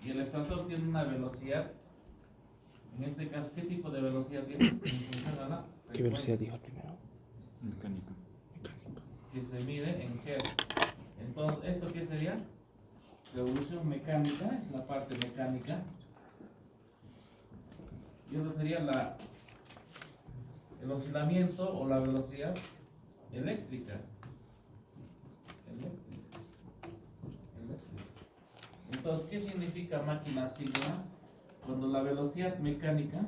y el estator tiene una velocidad. En este caso, ¿qué tipo de velocidad tiene? En función a la ¿Qué velocidad frecuencia dijo primero? Mecánica. que se mide en Hz. Entonces, ¿esto qué sería? Revolución mecánica, es la parte mecánica. Y eso sería el oscilamiento o la velocidad eléctrica. Eléctrica. Entonces, ¿qué significa máquina síncrona? Cuando la velocidad mecánica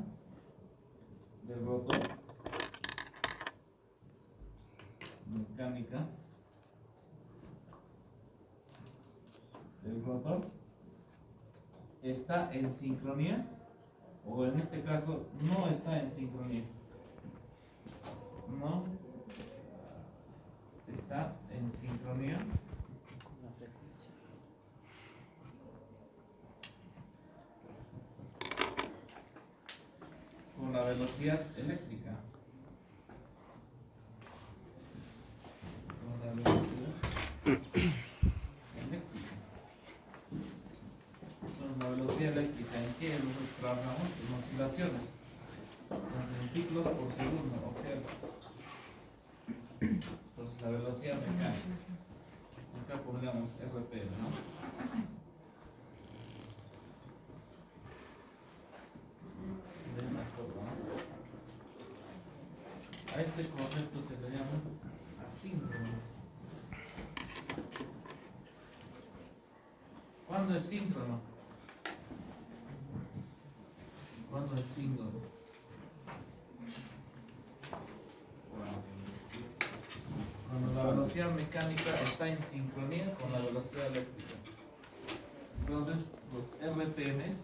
del rotor está en sincronía, o en este caso no está en sincronía. No está en sincronía con la velocidad eléctrica. Con la velocidad eléctrica. Entonces, la velocidad eléctrica, ¿en qué nosotros trabajamos? En oscilaciones. Entonces, en ciclos por segundo, ok. Entonces, la velocidad mecánica. Acá pondríamos RPM, ¿no? De esa forma, ¿no? A este concepto se le llama asíncrono. ¿Cuándo es síncrono? ¿Cuándo es síncrono? Cuando la velocidad mecánica está en sincronía con la velocidad eléctrica. Entonces, los RPM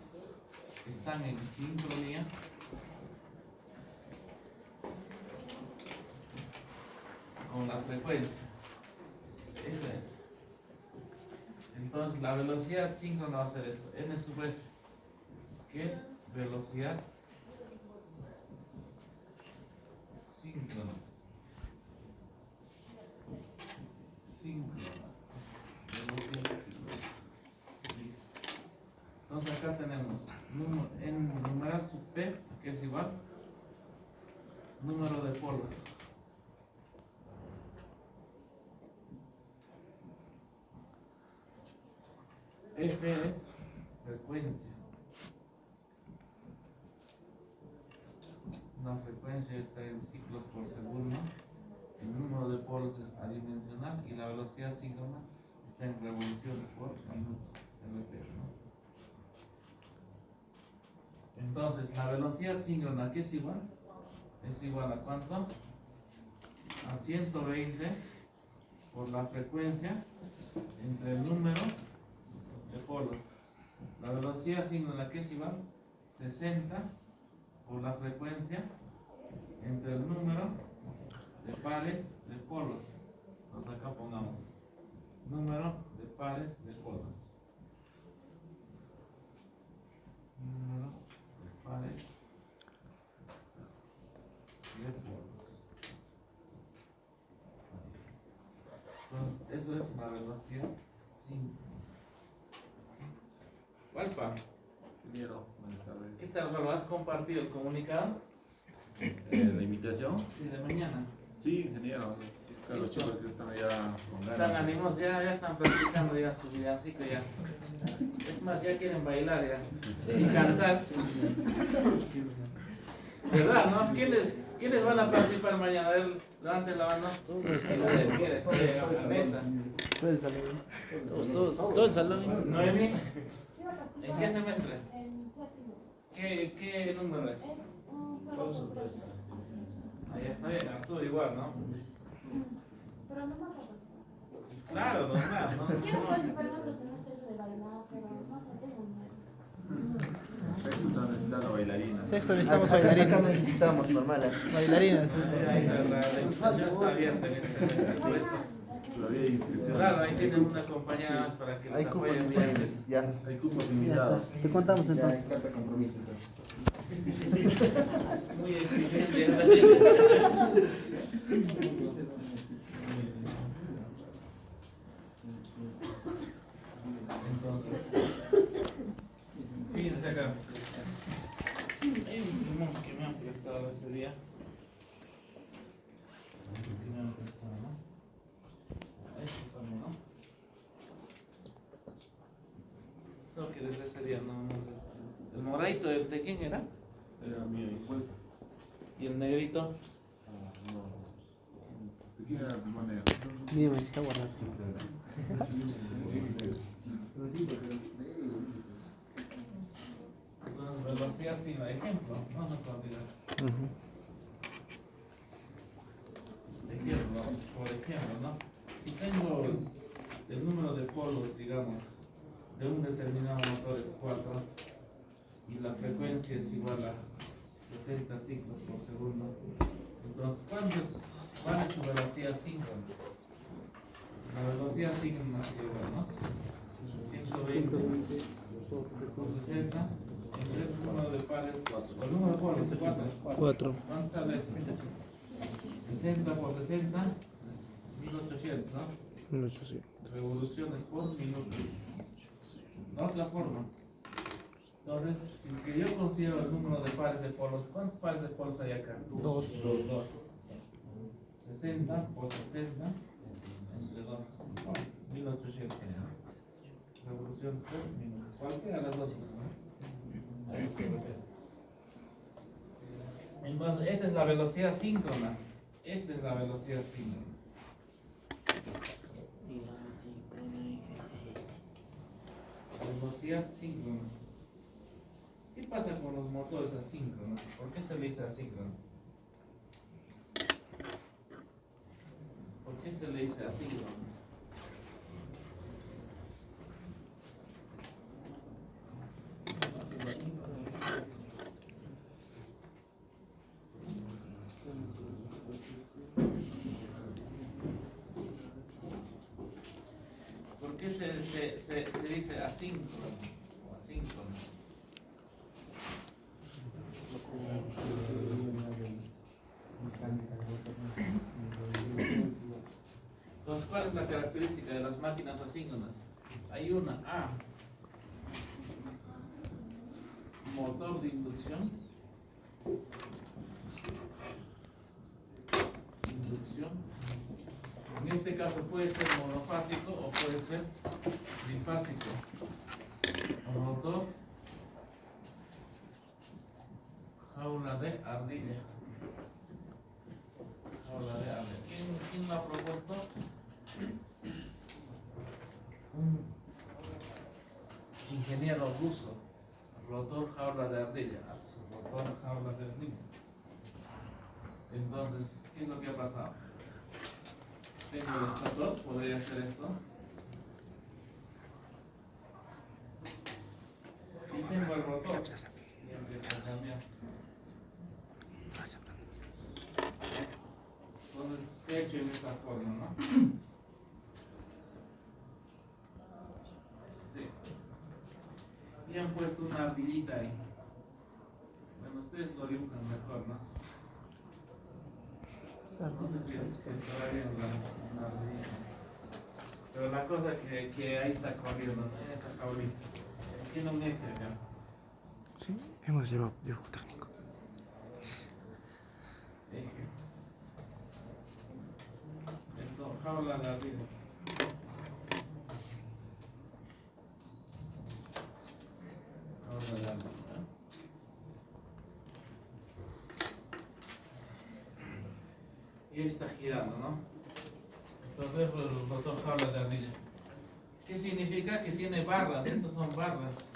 están en sincronía con la frecuencia. Eso es. Entonces, la velocidad síncrona va a ser esto. N sub S, que es velocidad síncrona. Velocidad síncrona. Listo. Entonces, acá tenemos en numeral sub P, que es igual número de polos. F es frecuencia. La frecuencia está en ciclos por segundo. El número de polos es adimensional y la velocidad síncrona está en revoluciones por minuto. RPM, ¿no? Entonces, la velocidad síncrona, ¿qué es igual? Es igual a ¿cuánto? A 120 por la frecuencia entre el número de polos. La velocidad síncrona, ¿qué es igual? 60 por la frecuencia entre el número de pares de polos. Entonces acá pongamos número de pares de polos. Número de pares de polos. Entonces, eso es una velocidad síncrona. Walpa, Ingeniero, buenas tardes. ¿qué tal, Walpa? ¿Has compartido el comunicado? ¿La invitación? Sí, de mañana. Sí, ingeniero. Claro, los chicos ya están ya con ganas. Están animosos, ya están practicando ya su villancico ya. Es más, ya quieren bailar ya. Y cantar. ¿Verdad, no? ¿Quiénes van a participar mañana? A ver, levanten la mano. ¿Quieres? A la mesa. Todo el salón. Todo el salón. Noemi, ¿en qué semestre? En séptimo. ¿Qué número es? Es un profesor. Ahí está bien, Arturo igual, ¿no? Pero no me acuerdo. Claro, normal, ¿no? Quiero participar en otro semestre eso de bailar, pero no sé, tengo miedo. Sexto está necesitando bailarina. Sexto necesitamos Acá bailarinas. necesitamos normales. Bailarinas. La inscripción está abierta en este momento. Todavía hay inscripción. Claro, ahí tienen una compañía más para que Hay les cupos apoyen bien. disponibles, ya. Hay cupos limitados. Te contamos Ya, entonces. carta de compromiso entonces. Muy exigente. Entonces, No, que desde ese día no. El moradito, ¿de quién era? Era mío y cuenta. ¿Y el negrito? No. ¿De quién era tu manera? Mira, está guardado. Entonces, velocidad sin ejemplo. Vamos a continuar. Ejemplo, por ejemplo, ¿no? Si tengo el número de polos, digamos, de un determinado motor es 4 y la frecuencia es igual a 60 ciclos por segundo, entonces, ¿cuál es su velocidad síncrona? La velocidad síncrona es igual, ¿no? 120 por 60 entre el número de pares, o el número de polos, 4. ¿Cuánto sale eso? 60 por 60, 1800, ¿no? 1800. Revoluciones por minuto. La otra forma. Entonces, si es que yo considero el número de pares de polos, ¿cuántos pares de polos hay acá? Dos. 60 por 60 entre 2. 1800. Revoluciones por minuto. Cualquiera de las dos, ¿no? Ahí se refiere. Entonces, esta es la velocidad síncrona. Esta es la velocidad síncrona. Velocidad síncrona. ¿Qué pasa con los motores asíncronos? ¿Por qué se le dice asíncrono? ¿Por qué se le dice asíncrono? ¿Por qué se dice asíncrono o asíncrono? Entonces, ¿cuál es la característica de las máquinas asíncronas? Hay una A, motor de inducción. En este caso puede ser monofásico o puede ser bifásico. O motor jaula de ardilla. Jaula de ardilla. ¿Quién lo ha propuesto? Un ingeniero ruso. Rotor jaula de ardilla. Rotor jaula de ardilla. Entonces, ¿qué es lo que ha pasado? Tengo el estator, podría hacer esto. Y tengo el rotor. Y empiezo a cambiar. Entonces se ha hecho en esta forma, ¿no? Sí. Y han puesto una ardillita ahí. Bueno, ustedes lo dibujan mejor, ¿no? No sé si estará bien la ardillita. Pero la cosa que ahí está corriendo, ¿no? En esa jaulita. Tiene un eje acá. Sí, hemos llevado dibujo técnico. Eje. Esto, jaula de ardilla. Jaula de ardilla. Y está girando, ¿no? Entonces el botón jaula de ardilla. ¿Qué significa? Que tiene barras, estas son barras.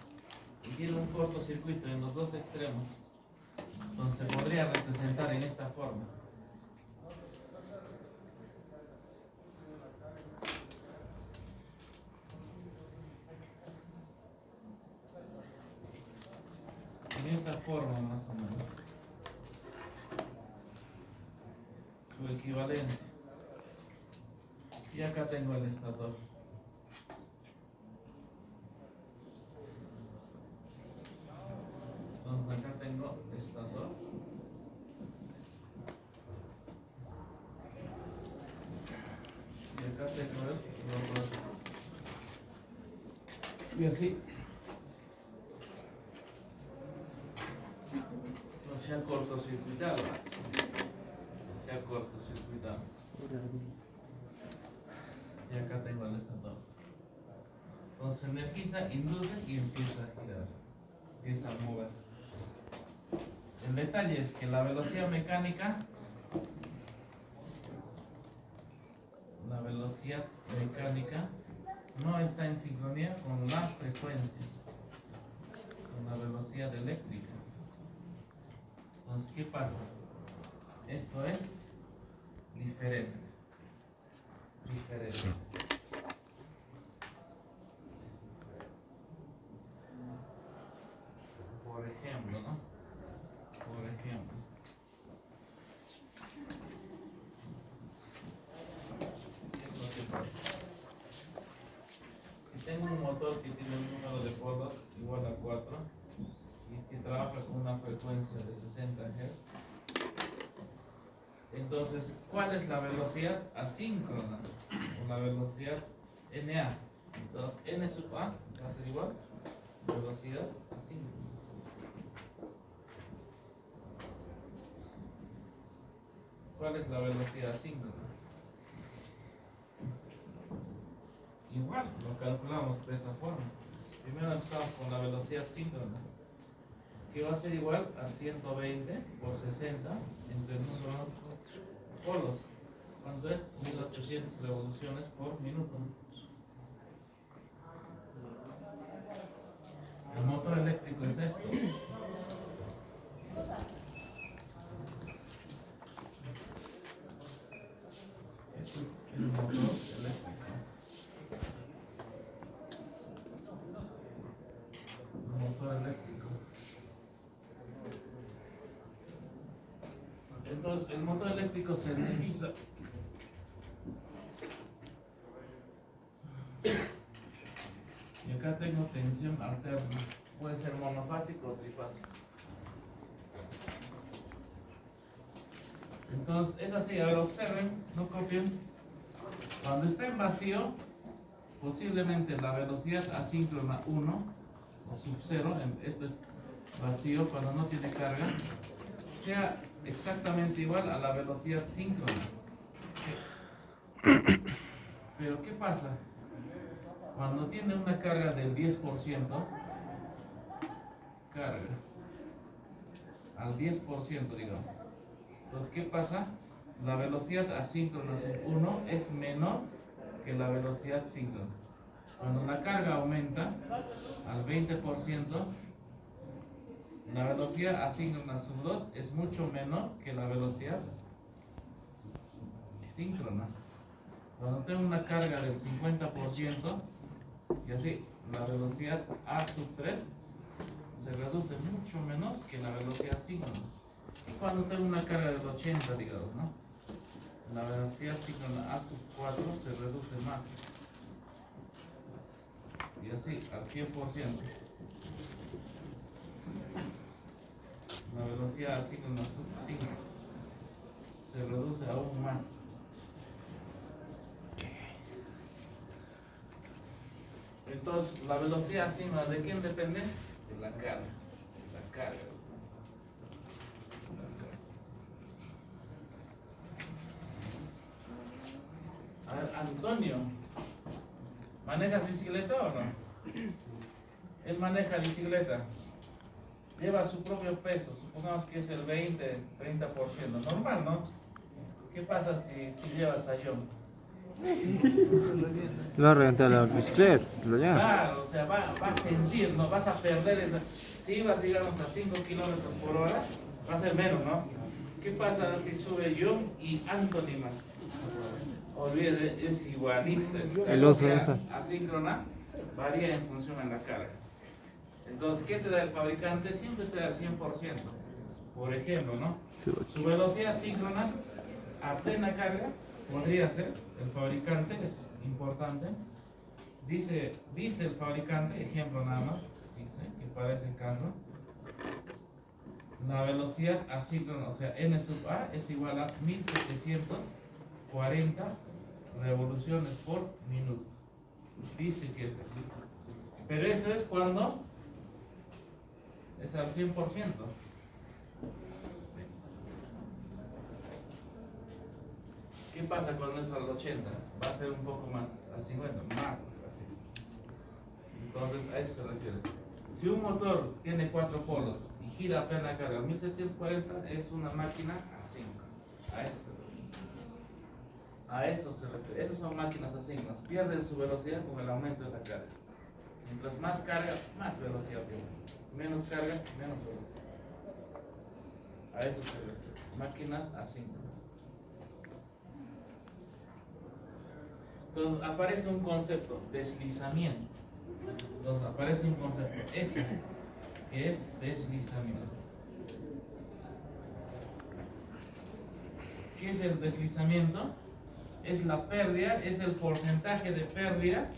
Y tiene un cortocircuito en los dos extremos. Entonces se podría representar en esta forma. En esa forma más o menos. Su equivalencia. Y acá tengo el estator. Entonces acá tengo estator. Y acá tengo el rotor. Y así. No se ha cortocircuitado. Se ha cortocircuitado. Y acá tengo el estator. Entonces se energiza, induce y empieza a girar, empieza a mover. El detalle es que la velocidad mecánica no está en sincronía con las frecuencias, con la velocidad eléctrica. Entonces, ¿qué pasa? Esto es diferente. Por ejemplo, ¿no? ¿Qué es lo que pasa? Si tengo un motor que tiene un número de polos igual a 4 y que trabaja con una frecuencia de 60 Hz, entonces, ¿cuál es la velocidad asíncrona? O la velocidad NA. Entonces, N sub A va a ser igual a velocidad asíncrona. ¿Cuál es la velocidad asíncrona? Igual, lo calculamos de esa forma. Primero empezamos con la velocidad síncrona, que va a ser igual a 120 por 60 entre el número polos. ¿Cuánto es? 1800 revoluciones por minuto. El motor eléctrico es esto. Este es el motor eléctrico. El motor eléctrico. Entonces, el motor eléctrico se energiza. Y acá tengo tensión alterna. Puede ser monofásico o trifásico. Entonces, es así. A ver, observen, no copien. Cuando está en vacío, posiblemente la velocidad asíncrona 1 o sub 0, esto es vacío cuando no tiene carga, sea exactamente igual a la velocidad síncrona. Pero ¿qué pasa? Cuando tiene una carga del 10%, carga al 10%, digamos. Entonces, ¿qué pasa? La velocidad asíncrona sub 1 es menor que la velocidad síncrona. Cuando la carga aumenta al 20%, la velocidad asíncrona sub 2 es mucho menor que la velocidad síncrona. Cuando tengo una carga del 50%, y así, la velocidad A sub 3 se reduce mucho menor que la velocidad síncrona. Y cuando tengo una carga del 80, digamos, ¿no? La velocidad síncrona A sub 4 se reduce más. Y así, al 100%. La velocidad asíncrona sub 5 se reduce aún más. Entonces, la velocidad asíncrona, ¿de quién depende? De la carga. La carga. A ver, Antonio, ¿manejas bicicleta o no? Él maneja bicicleta. Lleva su propio peso, supongamos que es el 20, 30%. Normal, ¿no? ¿Qué pasa si llevas a John? Lo va a reventar la bicicleta, lo llama. Claro, o sea, va a sentir, ¿no? Vas a perder esa. Si ibas, digamos, a 5 kilómetros por hora, va a ser menos, ¿no? ¿Qué pasa si sube John y Anthony más? Olvídate, es igualito. El oso asíncrona varía en función a la carga. Entonces, ¿qué te da el fabricante? Siempre te da el 100%. Por ejemplo, ¿no? Su velocidad síncrona a plena carga podría ser, el fabricante, es importante, dice el fabricante, ejemplo nada más, dice que para ese caso, la velocidad asíncrona, o sea, N sub A es igual a 1740 revoluciones por minuto. Dice que es así. Pero eso es cuando es al 100%. ¿Qué pasa cuando es al 80? Va a ser un poco más, a 50, más así. Entonces, a eso se refiere. Si un motor tiene 4 polos y gira a plena carga 1740, es una máquina asíncrona. A eso se refiere. A eso se refiere. Esas son máquinas asíncronas. Pierden su velocidad con el aumento de la carga. Mientras más carga, más velocidad pierden. Menos carga, menos velocidad. A eso se refiere. Máquinas asíncronas. Entonces aparece un concepto, deslizamiento. Entonces aparece un concepto, S, que es deslizamiento. ¿Qué es el deslizamiento? Es la pérdida, es el porcentaje de pérdida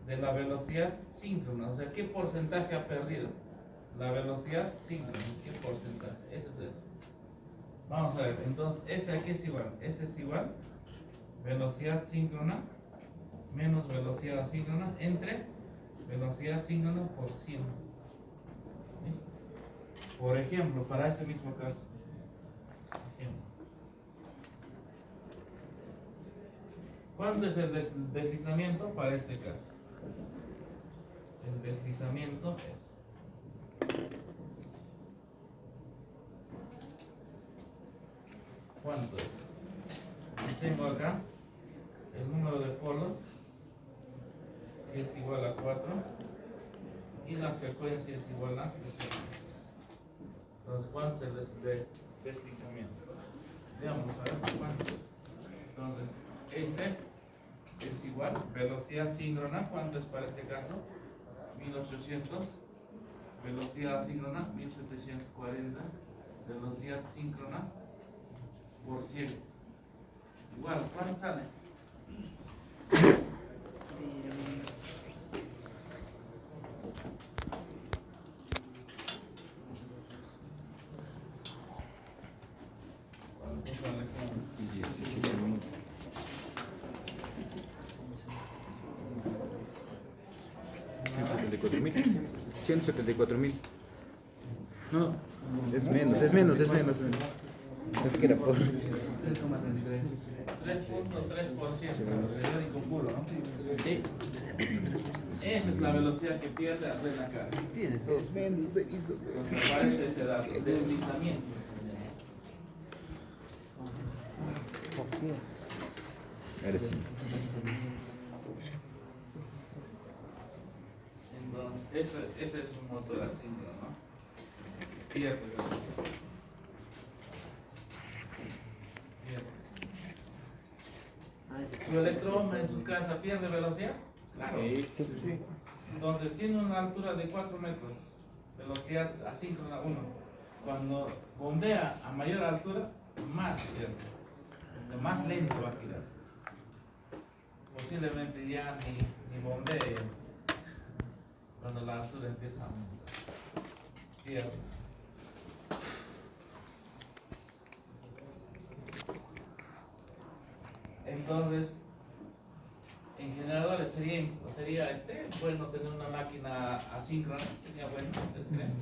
de la velocidad síncrona. O sea, ¿qué porcentaje ha perdido? La velocidad síncrona, ¿qué porcentaje? Ese es ese. Vamos a ver, entonces, ¿ese a qué es igual? Ese es igual velocidad síncrona menos velocidad asíncrona entre velocidad síncrona por 100. ¿Listo? Por ejemplo, para ese mismo caso, ¿cuánto es el deslizamiento para este caso? El deslizamiento es ¿cuánto es? Y tengo acá el número de polos, que es igual a 4, y la frecuencia es igual a 60. Entonces, ¿cuánto es el deslizamiento? Veamos a ver cuánto es. Entonces, S es igual velocidad síncrona, ¿cuánto es para este caso? 1800, velocidad asíncrona 1740, velocidad síncrona por 100. Igual, ¿cuánto sale? ¿Cuánto sale? 174.000. No, Es menos, es menos, es menos. Es que era por. 3.3%, periódico puro, ¿no? sí. Esa es la velocidad que pierde al plena carga. Es menos, Entonces aparece ese dato, deslizamiento. Ahora sí. Entonces, ese es un motor asíncrono, ¿no? Pierde velocidad. ¿Su electrohome en su casa pierde velocidad? Claro. Sí. Entonces tiene una altura de 4 metros, velocidad asíncrona 1. Cuando bombea a mayor altura, más pierde. Más lento va a girar. Posiblemente ya ni bombee cuando la altura empieza a aumentar. Pierde. Entonces, en general sería bueno tener una máquina asíncrona, sería bueno, ¿ustedes creen?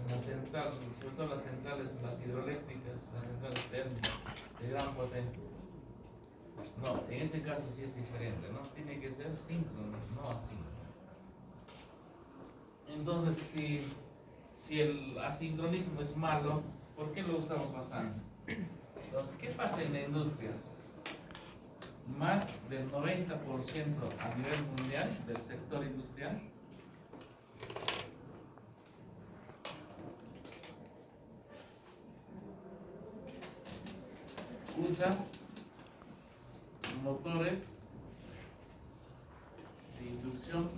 Una central, sobre todo las centrales, las hidroeléctricas, las centrales térmicas de gran potencia. No, en ese caso sí es diferente, ¿no? Tiene que ser síncrono, no asíncrono. Entonces, si el asincronismo es malo, ¿por qué lo usamos bastante? Entonces, ¿qué pasa en la industria? Más del 90% a nivel mundial del sector industrial usa motores de inducción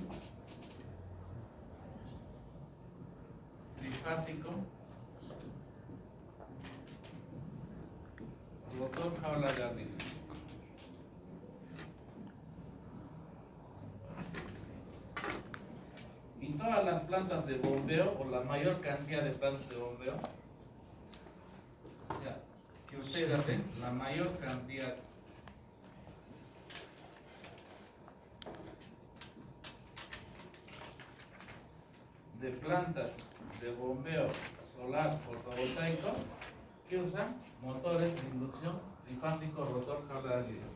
trifásico, rotor jaula Garrido. Y todas las plantas de bombeo, o la mayor cantidad de plantas de bombeo, o sea, que ustedes hacen, la mayor cantidad de plantas de bombeo solar fotovoltaico que usan motores de inducción trifásico rotor jaula de vidrio.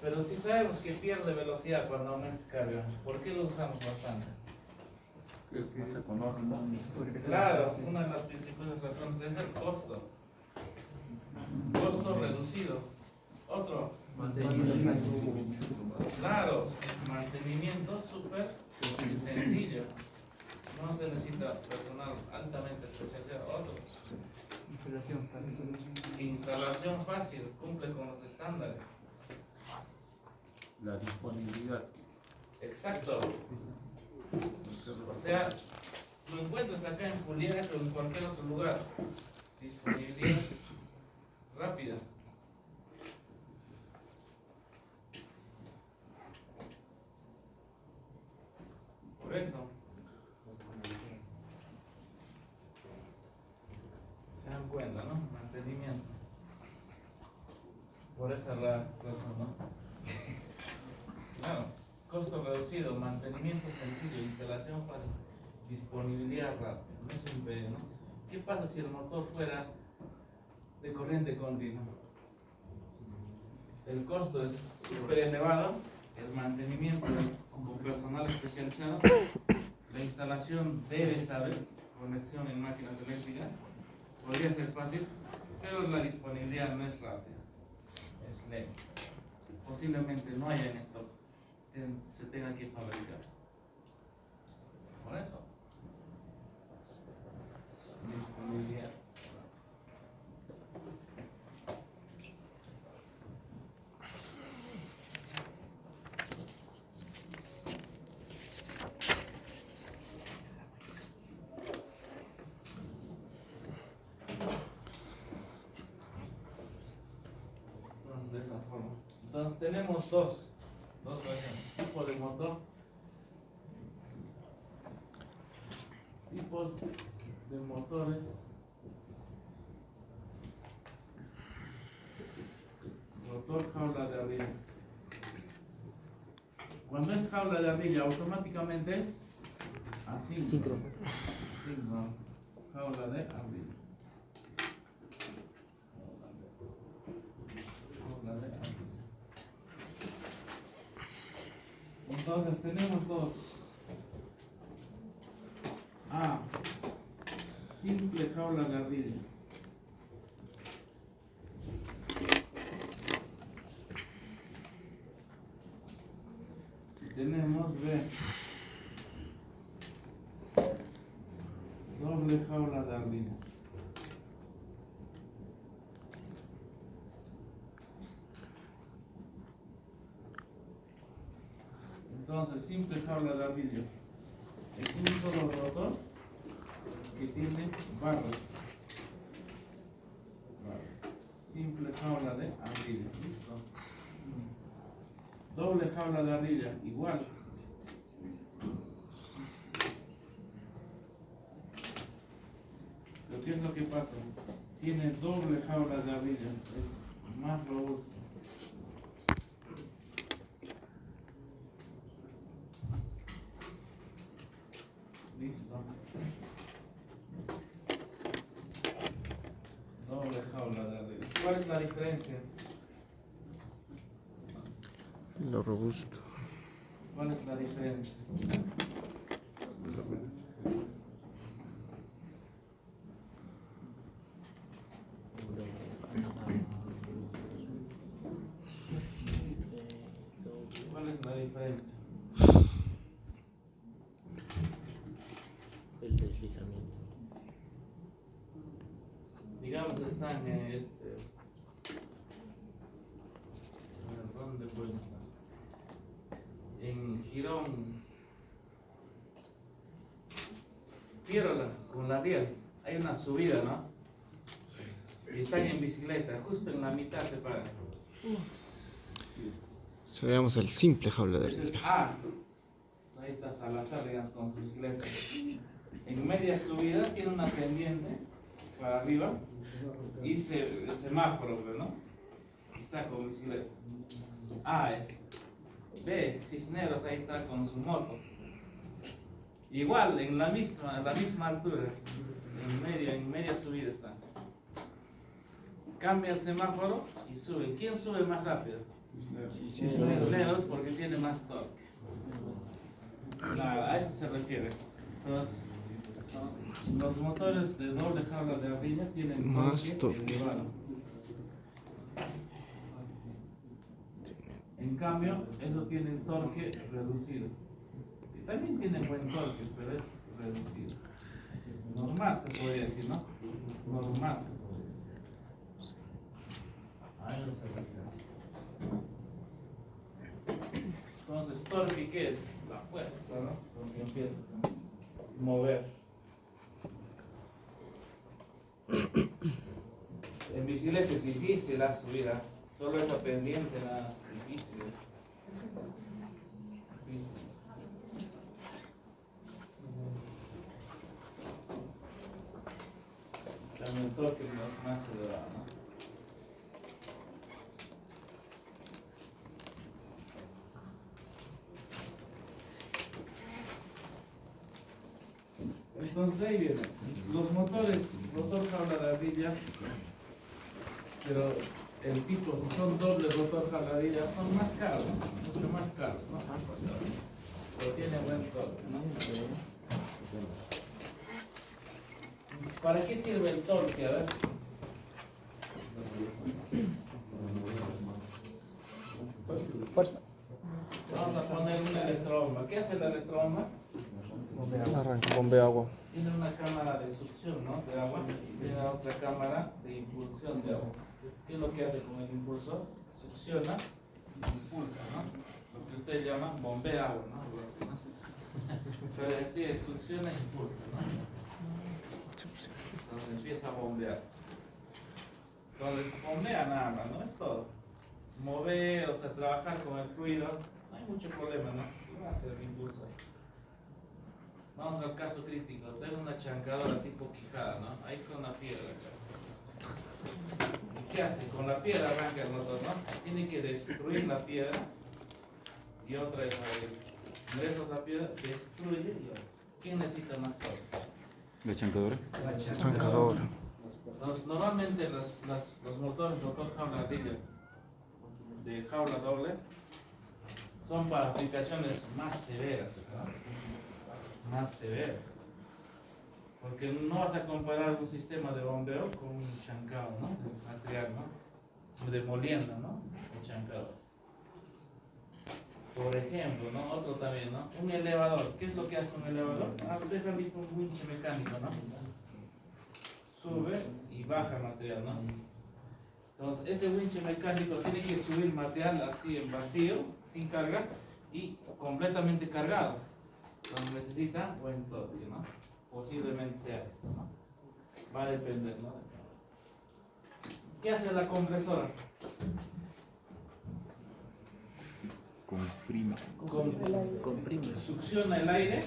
Pero si sabemos que pierde velocidad cuando aumentas carga, ¿por qué lo usamos bastante? Que es más económico. Claro, una de las principales razones es el costo. Costo reducido. Otro. Claro, mantenimiento súper sencillo. No se necesita personal altamente especializado. Otro. Instalación fácil, cumple con los estándares. La disponibilidad. Exacto. O sea, lo encuentras acá en Juliaca o en cualquier otro lugar. Disponibilidad rápida. Por eso. Se dan cuenta, ¿no? Mantenimiento. Por esa razón, ¿no? Claro, costo reducido, mantenimiento sencillo, instalación fácil, disponibilidad rápida, no es un PD, ¿no? ¿Qué pasa si el motor fuera de corriente continua? El costo es súper elevado, el mantenimiento es con personal especializado, la instalación debe saber, conexión en máquinas eléctricas, podría ser fácil, pero la disponibilidad no es rápida, es lenta. Posiblemente no haya en stock, se tenga que fabricar. Por eso, disponibilidad. De esa forma. Entonces tenemos dos versiones, tipo de motor, tipos de motores, motor jaula de ardilla. Cuando es jaula de ardilla automáticamente es asíncrono. Asíncrono. Jaula de ardilla. Jaula de ardilla. Entonces tenemos dos. A. Simple jaula de ardilla. Y tenemos B. Doble jaula de ardilla. Entonces, simple jaula de ardilla es un solo rotor que tiene barras. Simple jaula de ardilla. Listo. Doble jaula de ardilla, igual. Pero ¿qué es lo que pasa? Tiene doble jaula de ardilla, es más robusto. Listo. Doble jaula de ardilla. ¿Cuál es la diferencia? Lo robusto. ¿Cuál es la diferencia? ¿Cuál es la diferencia? El deslizamiento. Digamos, están en a ver, ¿dónde pueden estar? En Girón Piérola, con la Riel, hay una subida, ¿no? Y están en bicicleta, justo en la mitad se paran. Seríamos el simple jaula de Ese es ardilla. A. Ahí está Salazar, digamos, con su bicicleta. En media subida tiene una pendiente para arriba y el semáforo, ¿no? Está con bicicleta. A es. B, Cisneros, ahí está con su moto. Igual, en la misma altura. En media subida está. cambia el semáforo y sube. ¿Quién sube más rápido? Cisneros, porque tiene más torque. Nada, a eso se refiere. Entonces, los motores de doble jaula de ardilla tienen torque elevado. En cambio, eso tiene torque reducido. Y también tiene buen torque, pero es reducido. Normal se podría decir, ¿no? Normal se podría decir. A eso se refiere. Entonces, torque, ¿qué es? La fuerza, ¿no? Porque empiezas a mover. En bicicleta es difícil subir, solo esa pendiente nada difícil. También el torque no es más elevado, ¿no? Entonces de ahí viene, los motores, rotor jaula de ardilla, pero el tipo, si son doble rotor jaula de ardilla, son más caros, mucho más caros, ¿no? Pero tiene buen torque, ¿no? ¿Para qué sirve el torque? A ver. Fuerza. Vamos a poner una electrobomba. ¿Qué hace la electrobomba? Arranca, bombea agua. Tiene una cámara de succión, ¿no? De agua, y tiene otra cámara de impulsión de agua. ¿Qué es lo que hace con el impulsor? Succiona y impulsa, ¿no? Lo que ustedes llaman bombea agua, ¿no? Algo así, ¿no? Pero así es, succiona e impulsa, ¿no? Entonces empieza a bombear. Entonces bombea nada más, ¿no? Es todo. Mover, o sea, trabajar con el fluido, no hay mucho problema, ¿no? ¿Qué va a hacer el impulso? Vamos al caso crítico, tengo una chancadora tipo quijada, ¿no? Ahí con una piedra. ¿Y qué hace? Con la piedra arranca el motor, ¿no? Tiene que destruir la piedra y otra vez ahí. Ingresa la piedra, destruye y otra. ¿Quién necesita más torque? ¿La chancadora? La Chancadora. Entonces, normalmente los motores rotor jaula ardilla de jaula doble son para aplicaciones más severas, ¿verdad? Más severas, porque no vas a comparar un sistema de bombeo con un chancado, ¿no? De material, ¿no? De molienda, ¿no? Un chancado. Por ejemplo, ¿no? Otro también, ¿no? Un elevador. ¿Qué es lo que hace un elevador? Ustedes han visto un winch mecánico, ¿no? Sube y baja material, ¿no? Entonces, ese winch mecánico tiene que subir material así en vacío, sin carga y completamente cargado. Entonces necesita buen torque, ¿no? Posiblemente sea esto, ¿no? Va a depender, ¿no? ¿Qué hace la compresora? Comprime. Succiona el aire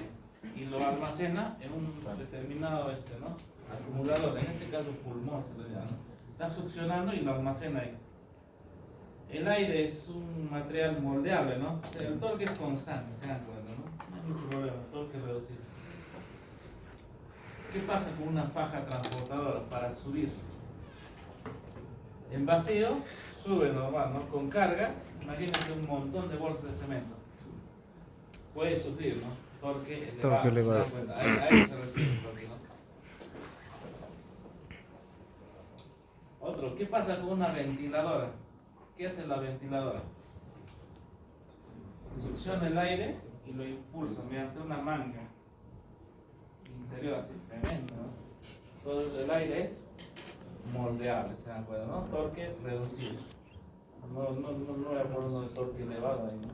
y lo almacena en un determinado ¿no? Acumulador, en este caso pulmón se le llama, ¿no? Está succionando y lo almacena ahí. El aire es un material moldeable, ¿no? O sea, el torque es constante, se dan cuenta, ¿no? No hay mucho problema, el torque es reducido. ¿Qué pasa con una faja transportadora para subir? En vacío sube normal, ¿no? Con carga, imagínate un montón de bolsas de cemento. Puede sufrir, ¿no? Torque elevado. Torque elevado. ¿Se dan cuenta? A eso se refiere el torque, ¿no? Otro, ¿qué pasa con una ventiladora? ¿Qué hace la ventiladora? Succiona el aire y lo impulsa mediante una manga interior, así tremendo, ¿no? Todo el aire es moldeable, ¿se dan cuenta, no? Torque reducido. No voy a poner un torque elevado ahí, ¿no?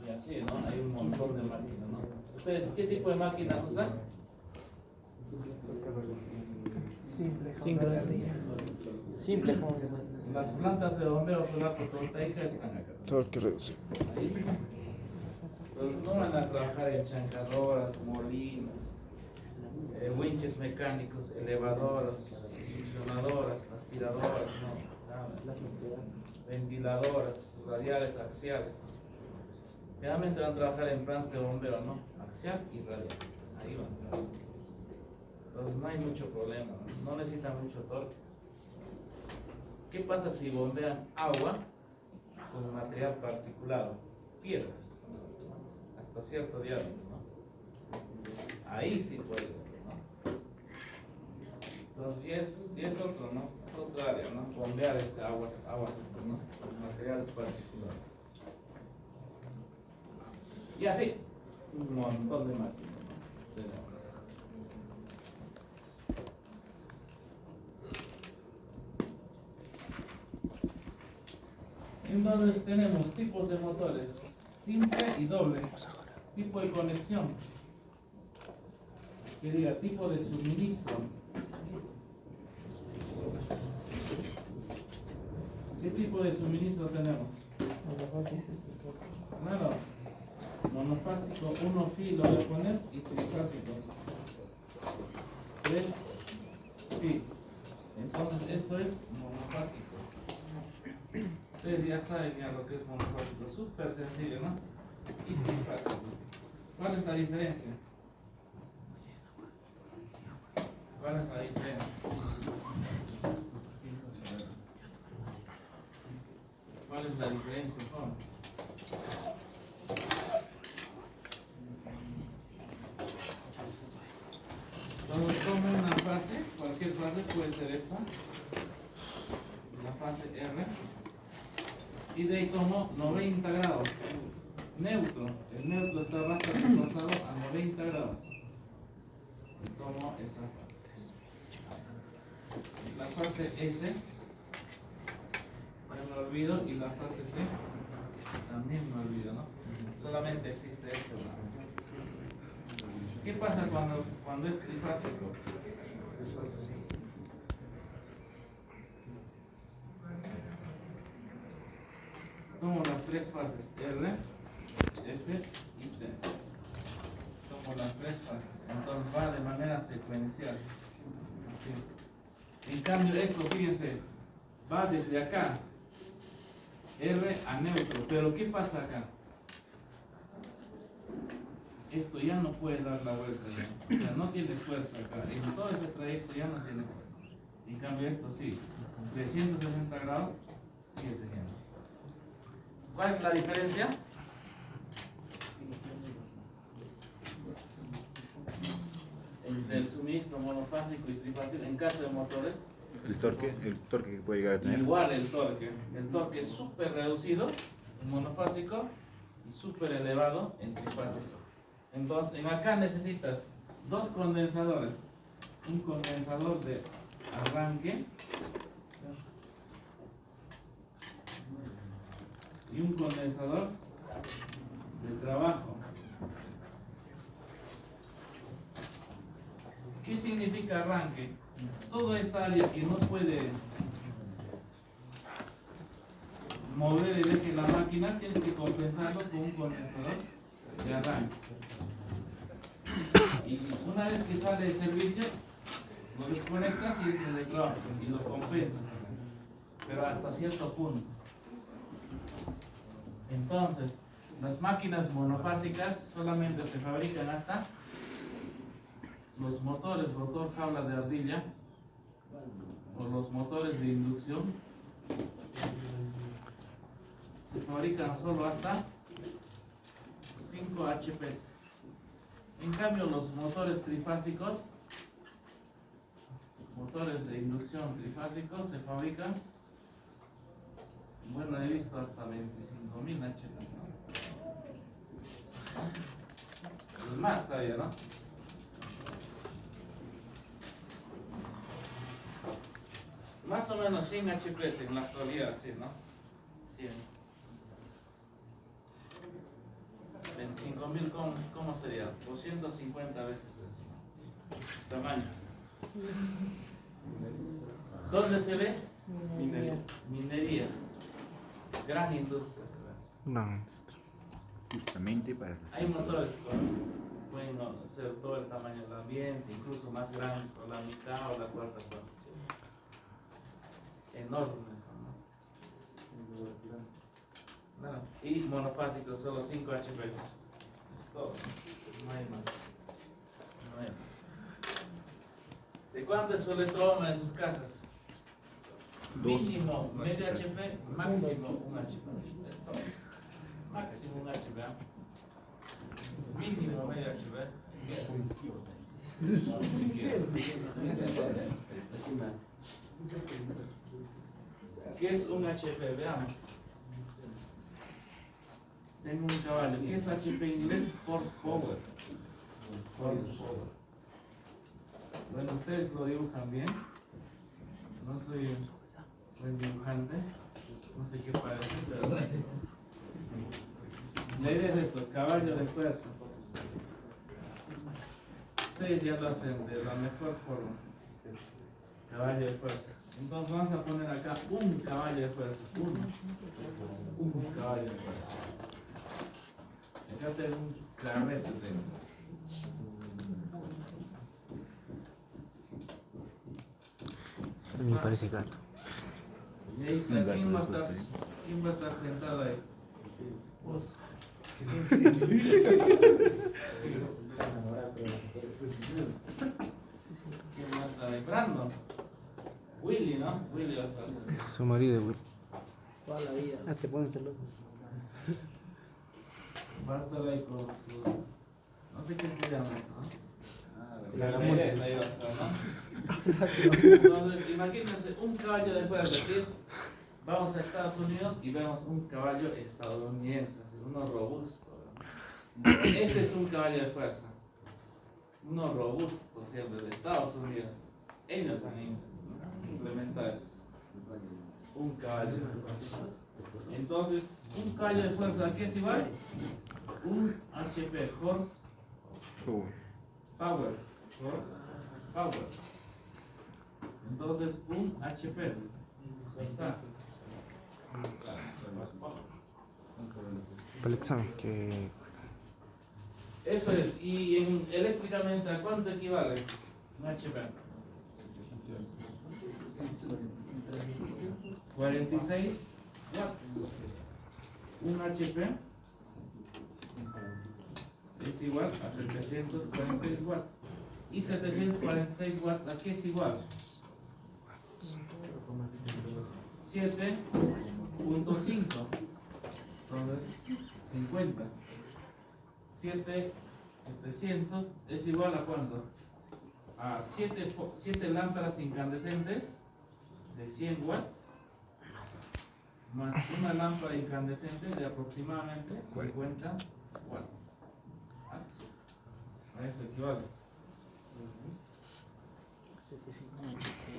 Y así, ¿no? Hay un montón de máquinas, ¿no? ¿Ustedes qué tipo de máquinas usan? Simple. Las plantas de bombeo solar fotovoltaica están acá. Torque reducido. Ahí. Entonces no van a trabajar en chancadoras, molinos, winches mecánicos, elevadoras, succionadoras, aspiradoras, no, nada. Ventiladoras, radiales, axiales. Generalmente van a trabajar en plantas de bombeo, ¿no? Axial y radial. Ahí van a trabajar. Entonces no hay mucho problema, no necesita mucho torque. ¿Qué pasa si bombean agua con material particulado? Piedras, hasta cierto diámetro, ¿no? Ahí sí puedes, ¿no? Entonces si es otro, ¿no? Es otra área, ¿no? Bombear aguas, ¿no? Con materiales particulares. Y así, un montón de máquinas, ¿no? Tenemos. Entonces tenemos tipos de motores, simple y doble, tipo de conexión, que diga tipo de suministro. ¿Qué tipo de suministro tenemos? Claro, monofásico, uno filo voy a poner y trifásico. 3 fi. Entonces esto es monofásico. Ustedes ya saben ya lo que es monofásico, súper sencillo, ¿no? Y trifásico. ¿Cuál es la diferencia? ¿Cuál es la diferencia? ¿Cuál es la diferencia, Juan? Entonces tomo una fase, cualquier fase puede ser esta, la fase R, y de ahí tomo 90 grados, neutro, el neutro está bastante desplazado a 90 grados, y tomo esa fase. La fase S, me olvido, y la fase T, también me olvido, ¿no? Solamente existe esto, ¿no? ¿Qué pasa cuando es trifásico? Tomo las tres fases, R, S y T. Tomo las tres fases, entonces va de manera secuencial. Así. En cambio esto, fíjense, va desde acá, R a neutro, pero ¿qué pasa acá? Esto ya no puede dar la vuelta ya, o sea, no tiene fuerza acá, en todo ese trayecto ya no tiene fuerza. En cambio esto sí, 360 grados sigue teniendo fuerza. ¿Cuál es la diferencia? Entre el suministro monofásico y trifásico, en caso de motores. El torque que puede llegar a tener. Igual el torque es súper reducido en monofásico y súper elevado en trifásico. Entonces, en acá necesitas dos condensadores, un condensador de arranque y un condensador de trabajo. ¿Qué significa arranque? Toda esta área que no puede mover el eje de la máquina, tienes que compensarlo con un condensador de arranque. Y una vez que sale de servicio, lo desconectas y es de trabajo y lo compensas, pero hasta cierto punto. Entonces, las máquinas monofásicas solamente se fabrican hasta los motores rotor jaula de ardilla o los motores de inducción. Se fabrican solo hasta 5 HP. En cambio, los motores trifásicos, motores de inducción trifásicos, se fabrican, bueno, he visto hasta 25.000 HP, ¿no? Y más todavía, ¿no? Más o menos 100 HP en la actualidad, sí, ¿no? 100. 25.000, ¿cómo sería? 250 veces eso. Tamaño. ¿Dónde se ve? Minería. Minería. Gran industria se ve. No, justamente para. Hay motores que pueden ser todo el tamaño del ambiente, incluso más grandes, o la mitad o la cuarta parte. Enormes, ¿no? Claro. Y monofásicos, solo 5 HP. Es todo. No hay más. No hay más. ¿De cuánto es su electrooma en sus casas? Mínimo medio HP, máximo un HP. Esto, máximo un HP. Mínimo medio HP. ¿Qué es un HP? Veamos. Tengo un caballo. ¿Qué es HP en inglés? Horsepower. Horsepower. Bueno, ustedes lo dibujan bien. No soy un buen dibujante. No sé qué parece, pero la idea es esto, caballo de fuerza. Ustedes ya lo hacen de la mejor forma. Caballo de fuerza. Entonces vamos a poner acá un caballo de fuerza. Un caballo de fuerza. Acá tengo un carrete. Me parece gato. Y ahí está. ¿Quién va a estar sentado ahí? Vos. ¿Quién va a estar ahí? Brandon. Willy, ¿no? Willy va a estar sentado. Su marido, güey. Toda la vida. Ah, te pones el loco. Va a estar ahí con su... No sé qué se llama eso, ¿no? La La gamona. idea ahí va a estar, ¿no? Entonces, imagínense un caballo de fuerza que es... Vamos a Estados Unidos y vemos un caballo estadounidense, así, uno robusto, ¿no? Ese es un caballo de fuerza. Uno robusto siempre, de Estados Unidos. Ellos han implementado eso. Un caballo de fuerza. Entonces, un caballo de fuerza, ¿a qué es igual? Un HP, horse power. Horse power. Entonces, un HP. Ahí está. Para el examen, que Eso es. Y eléctricamente, ¿a cuánto equivale un HP? 46 watts. Un HP es igual a 746 watts. Y 746 watts, ¿a qué es igual? 7.5. Entonces, 50. 700 es igual a cuánto? A 7 lámparas incandescentes de 100 watts más una lámpara incandescente de aproximadamente 50 watts. A eso equivale.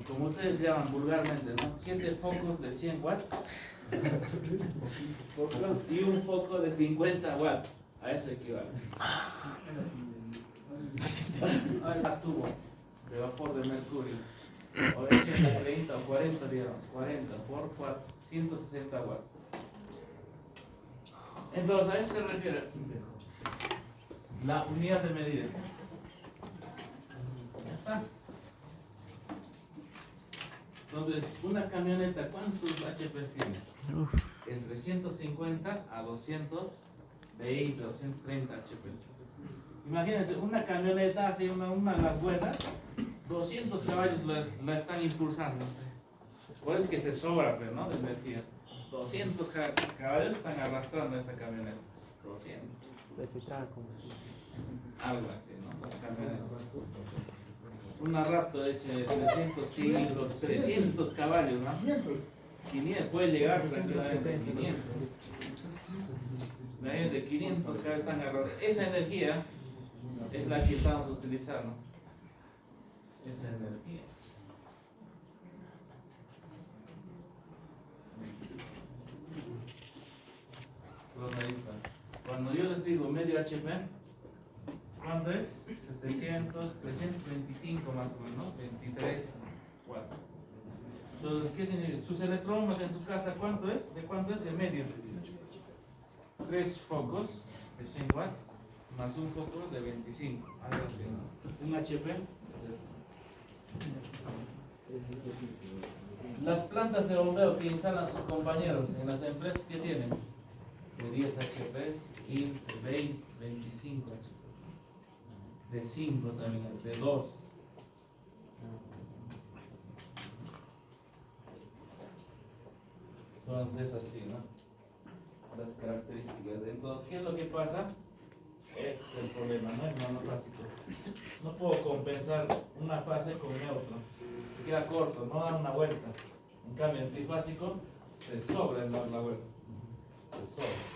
Como ustedes llaman vulgarmente, ¿no? 7 focos de 100 watts y un foco de 50 watts. A eso equivale. Ahora tubo de vapor de mercurio. O de 80, 30 o 40, digamos. 40 por 4, 160 watts. Entonces, a eso se refiere la unidad de medida. Ya está. Entonces, una camioneta, ¿cuántos HPs tiene? Entre 150 a 220, 230 HPs. Imagínense, una camioneta, así una de las buenas, 200 caballos la están impulsando. Por eso es que se sobra, pero, ¿no? De energía. 200 caballos están arrastrando esa camioneta. 200. Algo así, ¿no? Las camionetas. Una Raptor hecha de 300 cilindros, 300 caballos, ¿no? 500, puede llegar tranquilamente a 500. La es de 500 caballos están agarrados. Esa energía es la que estamos utilizando. Esa energía. Entonces, ahí está. Cuando yo les digo medio HP, ¿cuánto es? 700, 325 más o menos, 23 watts. Entonces, ¿qué significa? Sus electromas en su casa, ¿cuánto es? ¿De cuánto es? De medio. 3 focos de 100 watts más un foco de 25, algo así, ¿no? Un HP es esto. Las plantas de bombeo que instalan sus compañeros en las empresas que tienen de 10 HPs, 15, 20, 25 HPs, de 5 también, de 2. Entonces así, ¿no? Las características. Entonces, ¿qué es lo que pasa? Este es el problema, ¿no? El monofásico. No puedo compensar una fase con neutro. Se queda corto, no da una vuelta. En cambio, el trifásico se sobra en dar la vuelta. Se sobra.